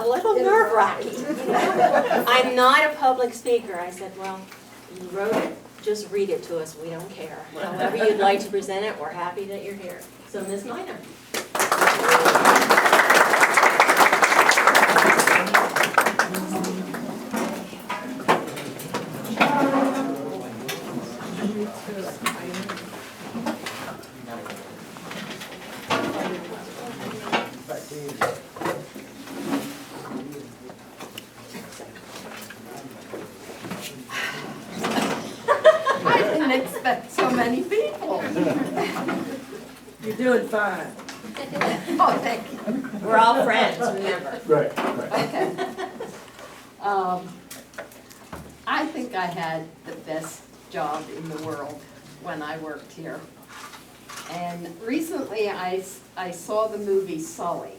a little nerve-wracking. I'm not a public speaker. I said, well, you wrote it, just read it to us. We don't care. However you'd like to present it, we're happy that you're here. So, Ms. Mina. I didn't expect so many people. You're doing fine. Oh, thank you. We're all friends, remember. Right. Okay. I think I had the best job in the world when I worked here. And recently I saw the movie Sully.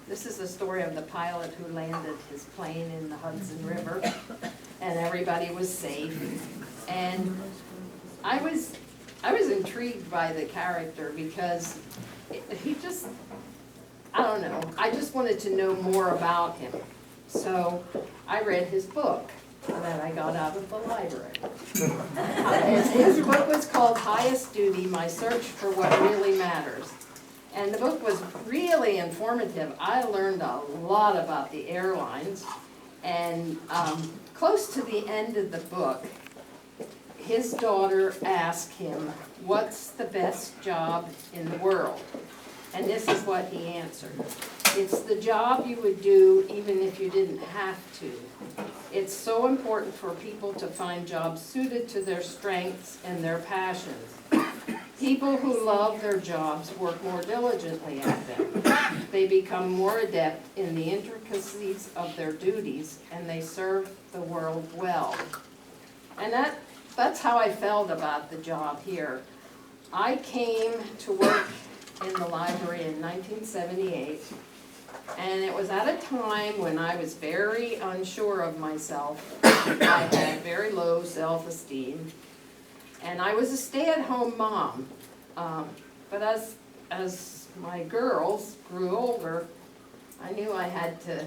This is the story of the pilot who landed his plane in the Hudson River and everybody was safe. And I was intrigued by the character because he just, I don't know, I just wanted to know more about him. So I read his book that I got out of the library. His book was called Highest Duty, My Search for What Really Matters. And the book was really informative. I learned a lot about the airlines. And close to the end of the book, his daughter asked him, what's the best job in the world? And this is what he answered. It's the job you would do even if you didn't have to. It's so important for people to find jobs suited to their strengths and their passions. People who love their jobs work more diligently at them. They become more adept in the intricacies of their duties, and they serve the world well. And that's how I felt about the job here. I came to work in the library in 1978, and it was at a time when I was very unsure of myself. I had very low self-esteem, and I was a stay-at-home mom. But as my girls grew older, I knew I had to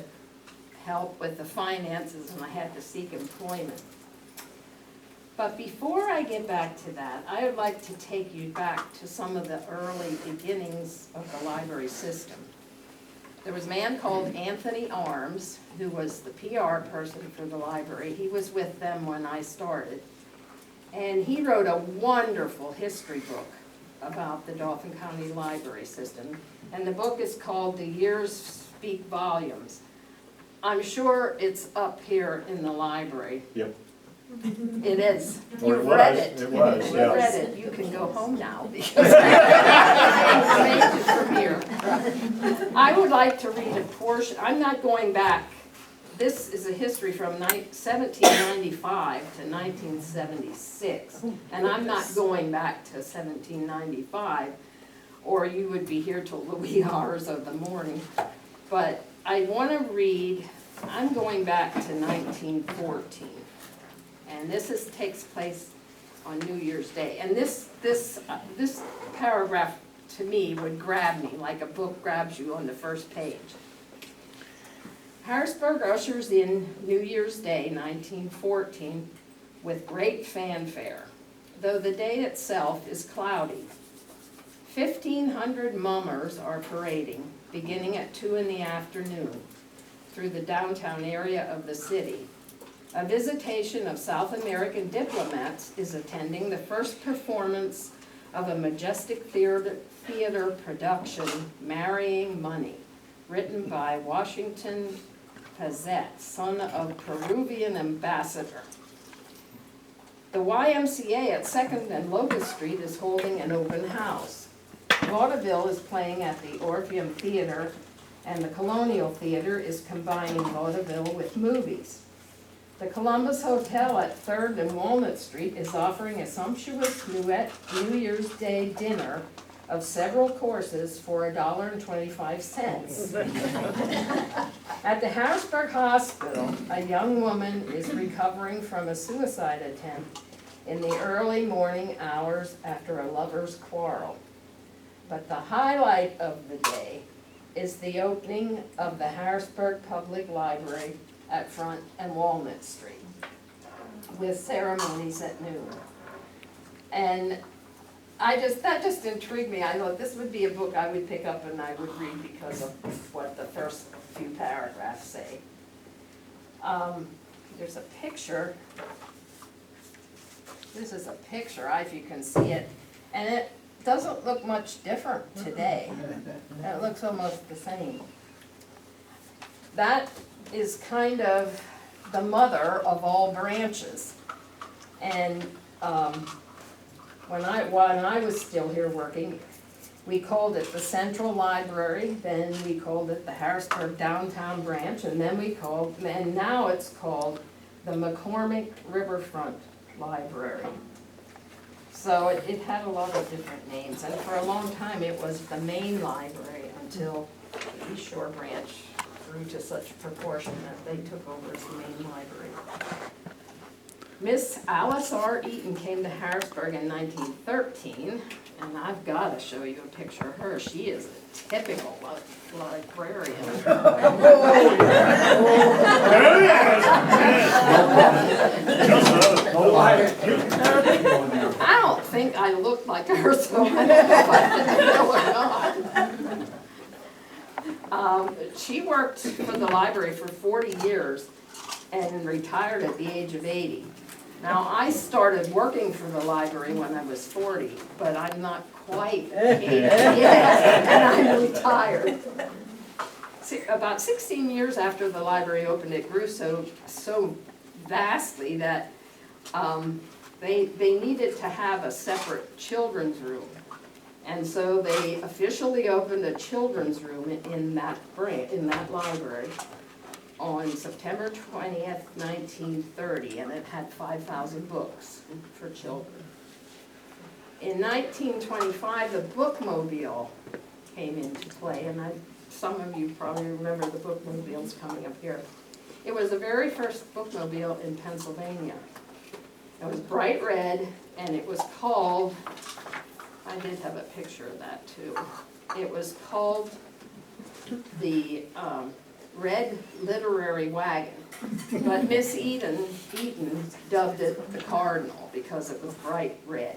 help with the finances and I had to seek employment. But before I get back to that, I would like to take you back to some of the early beginnings of the library system. There was a man called Anthony Arms, who was the PR person for the library. He was with them when I started. And he wrote a wonderful history book about the Dauphin County Library System. And the book is called The Years Speak Volumes. I'm sure it's up here in the library. Yep. It is. Or You've it read was. it. It was, You've yeah. read it. You can go home now because I have information from here. I would like to read a portion. I'm not going back. This is a history from 1795 to 1976. And I'm not going back to 1795, or you would be here till the wee hours of the morning. But I want to read, I'm going back to 1914. And this takes place on New Year's Day. And this paragraph, to me, would grab me like a book grabs you on the first page. Harrisburg ushers in New Year's Day, 1914, with great fanfare, though the day itself is cloudy. 1,500 mummers are parading, beginning at 2 in the afternoon, through the downtown area of the city. A visitation of South American diplomats is attending the first performance of a majestic theater production, Marrying Money, written by Washington Pazette, son of Peruvian ambassador. The YMCA at 2nd and Locust Street is holding an open house. Vaudeville is playing at the Orpheum Theater, and the Colonial Theater is combining vaudeville with movies. The Columbus Hotel at 3rd and Walnut Street is offering a sumptuous New Year's Day dinner of several courses for $1.25. At the Harrisburg Hospital, a young woman is recovering from a suicide attempt in the early morning hours after a lover's quarrel. But the highlight of the day is the opening of the Harrisburg Public Library at Front and Walnut Street, with ceremonies at noon. And that just intrigued me. I thought this would be a book I would pick up and I would read because of what the first few paragraphs say. There's a picture. This is a picture, if you can see it, and it doesn't look much different today. It looks almost the same. That is kind of the mother of all branches. And when I was still here working, we called it the Central Library, then we called it the Harrisburg Downtown Branch, and and now it's called the McCormick Riverfront Library. So it had a lot of different names, and for a long time it was the main library until the East Shore Branch grew to such proportion that they took over as the main library. Miss Alice R. Eaton came to Harrisburg in 1913, and I've got to show you a picture of her. She is a typical librarian. I don't think I look like her, so I don't know if I did or not. She worked for the library for 40 years and retired at the age of 80. Now, I started working for the library when I was 40, but I'm not quite 80 yet, and I'm retired. About 16 years after the library opened, it grew so vastly that they needed to have a separate children's room. And so they officially opened a children's room in that library on September 20th, 1930, and it had 5,000 books for children. In 1925, the bookmobile came into play, and some of you probably remember the bookmobiles coming up here. It was the very first bookmobile in Pennsylvania. It was bright red, and it was called, I did have a picture of that too. It was called the Red Literary Wagon, but Miss Eaton dubbed it the Cardinal because it was bright red.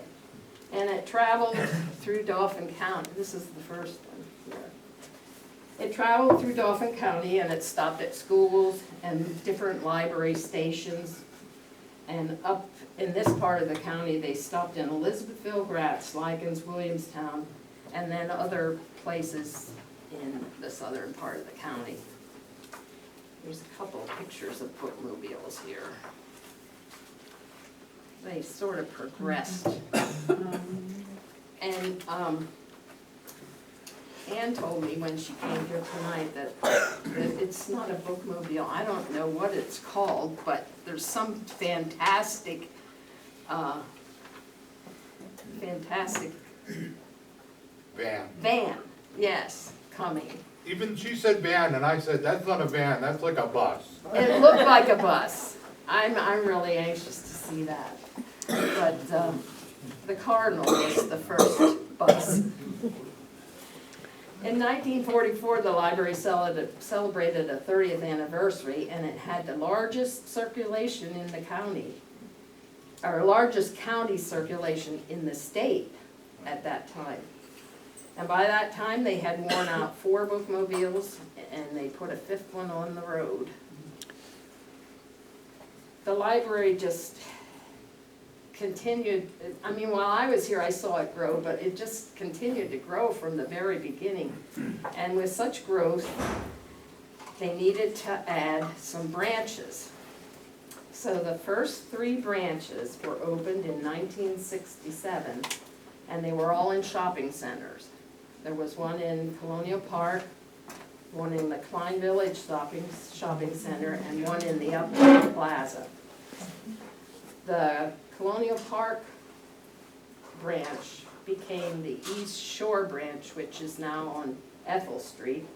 And it traveled through Dauphin County. This is the first one here. It traveled through Dauphin County, and it stopped at schools and different library stations. And up in this part of the county, they stopped in Elizabethville, Gratz, Likens, Williamstown, and then other places in the southern part of the county. There's a couple of pictures of bookmobiles here. They sort of progressed. And Ann told me when she came here tonight that it's not a bookmobile. I don't know what it's called, but there's some fantastic van, yes, coming. Even she said van, and I said, that's not a van, that's like a bus. It looked like a bus. I'm really anxious to see that. But the Cardinal was the first bus. In 1944, the library celebrated a 30th anniversary, and it had the largest circulation in the county, or largest county circulation in the state at that time. And by that time, they had worn out 4 bookmobiles, and they put a 5th one on the road. The library just continued. I mean, while I was here, I saw it grow, but it just continued to grow from the very beginning. And with such growth, they needed to add some branches. So the first 3 branches were opened in 1967, and they were all in shopping centers. There was one in Colonial Park, one in the Klein Village shopping center, and one in the Uptown Plaza. The Colonial Park branch became the East Shore branch, which is now on Ethel Street.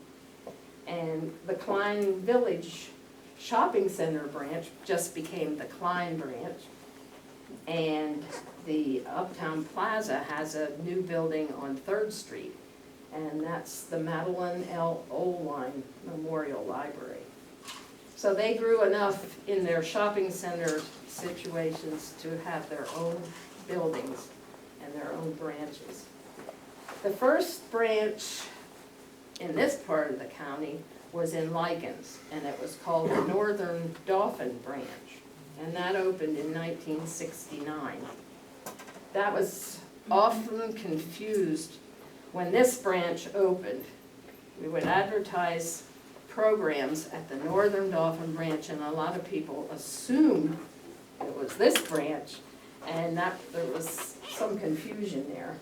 And the Klein Village shopping center branch just became the Klein branch. And the Uptown Plaza has a new building on 3rd Street. and that's the Madeline L. Olwine Memorial Library. So they grew enough in their shopping center situations to have their own buildings and their own branches. The first branch in this part of the county was in Lycans, and it was called the Northern Dauphin branch, and that opened in 1969. That was often confused when this branch opened. We would advertise programs at the Northern Dauphin branch, and a lot of people assumed it was this branch, and that there was some confusion there.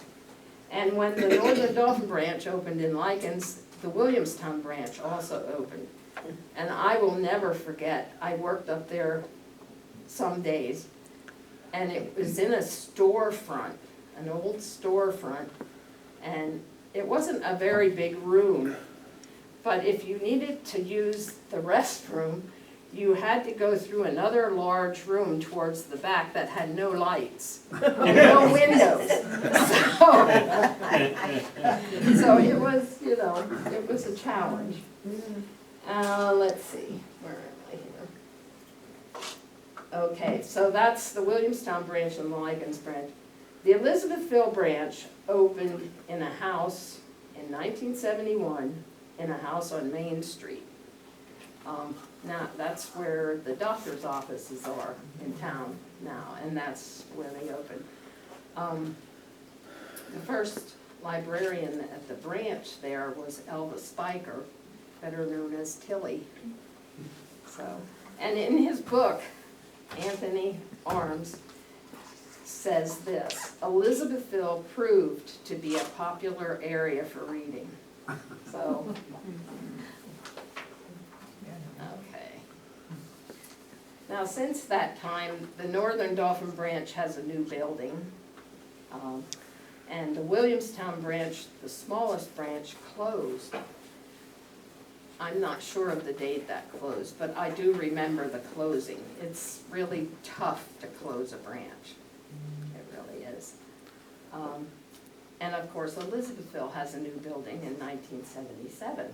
And when the Northern Dauphin branch opened in Lycans, the Williamstown branch also opened. And I will never forget, I worked up there some days, and it was in a storefront, an old storefront, and it wasn't a very big room, but if you needed to use the restroom, you had to go through another large room towards the back that had no lights, and no windows. So it was, you know, it was a challenge. Let's see, where am I here? Okay, so that's the Williamstown branch and the Lycans branch. The Elizabethville branch opened in a house in 1971, in a house on Main Street. Now, that's where the doctor's offices are in town now, and that's where they opened. The first librarian at the branch there was Elvis Spiker, better known as Tilly. So, and in his book, Anthony Arms says this: Elizabethville proved to be a popular area for reading. So, okay. Now, since that time, the Northern Dauphin branch has a new building. And the Williamstown branch, the smallest branch, closed. I'm not sure of the date that closed, but I do remember the closing. It's really tough to close a branch. It really is. And of course, Elizabethville has a new building in 1977.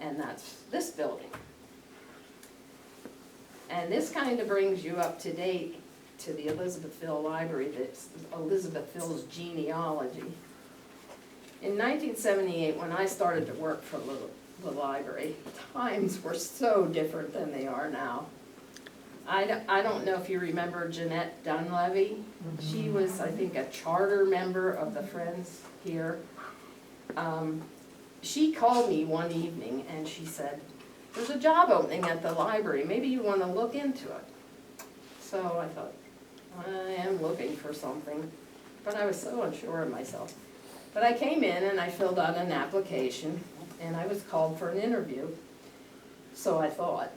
And that's this building. And this kind of brings you up to date to the Elizabethville Library, that's Elizabethville's genealogy. In 1978, when I started to work for the library, times were so different than they are now. I don't know if you remember Jeanette Dunleavy. She was, I think, a charter member of the Friends here. She called me one evening and she said, "There's a job opening at the library, maybe you want to look into it." So I thought, I am looking for something, but I was so unsure of myself. But I came in and I filled out an application, and I was called for an interview, so I thought.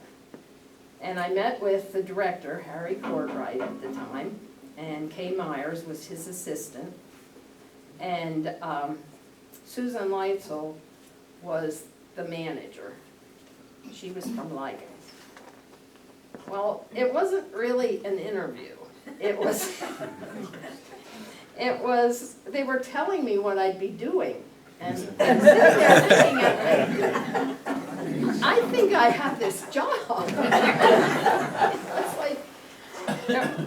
And I met with the director, Harry Cordwright at the time, and Kay Myers was his assistant, and Susan Leitzel was the manager. She was from Lycans. Well, it wasn't really an interview. It was, they were telling me what I'd be doing. And sitting there looking at me, I think I have this job. It's like,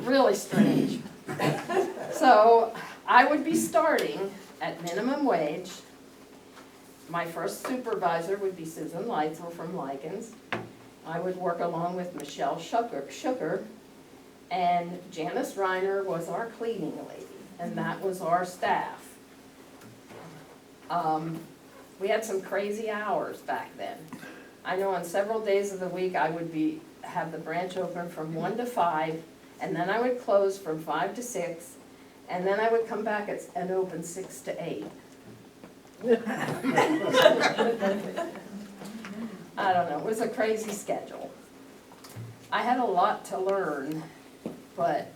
really strange. So I would be starting at minimum wage. My first supervisor would be Susan Leitzel from Lycans. I would work along with Michelle Shucker, and Janice Reiner was our cleaning lady, and that was our staff. We had some crazy hours back then. I know on several days of the week I would have the branch open from 1 to 5, and then I would close from 5 to 6, and then I would come back and open 6 to 8. I don't know, it was a crazy schedule. I had a lot to learn, but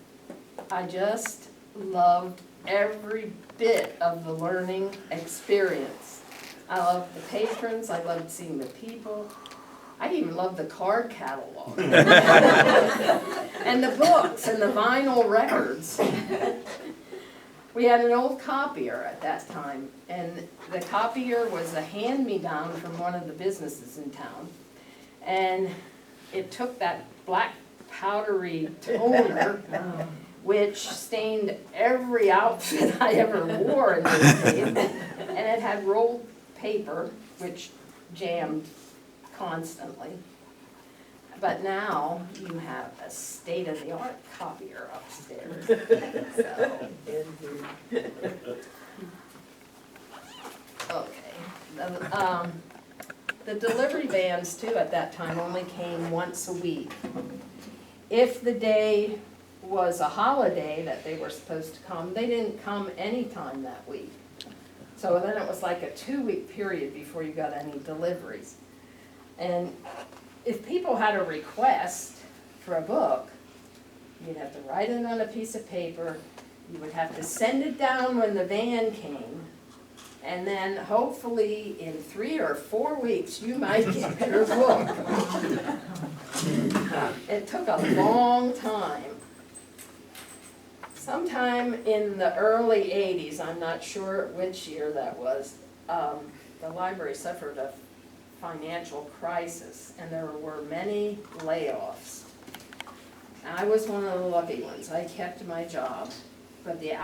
I just loved every bit of the learning experience. I loved the patrons, I loved seeing the people. I even loved the card catalog. And the books and the vinyl records. We had an old copier at that time, and the copier was a hand-me-down from one of the businesses in town. And it took that black powdery toner, which stained every outfit I ever wore in those days. And it had rolled paper, which jammed constantly. But now you have a state-of-the-art copier upstairs. So, okay. The delivery vans too at that time only came once a week. If the day was a holiday that they were supposed to come, they didn't come anytime that week. So then it was like a 2-week period before you got any deliveries. And if people had a request for a book, you'd have to write it on a piece of paper, you would have to send it down when the van came, and then hopefully in 3 or 4 weeks, you might get your book. It took a long time. Sometime in the early 80s, I'm not sure which year that was, the library suffered a financial crisis, and there were many layoffs. I was one of the lucky ones. I kept my job, but the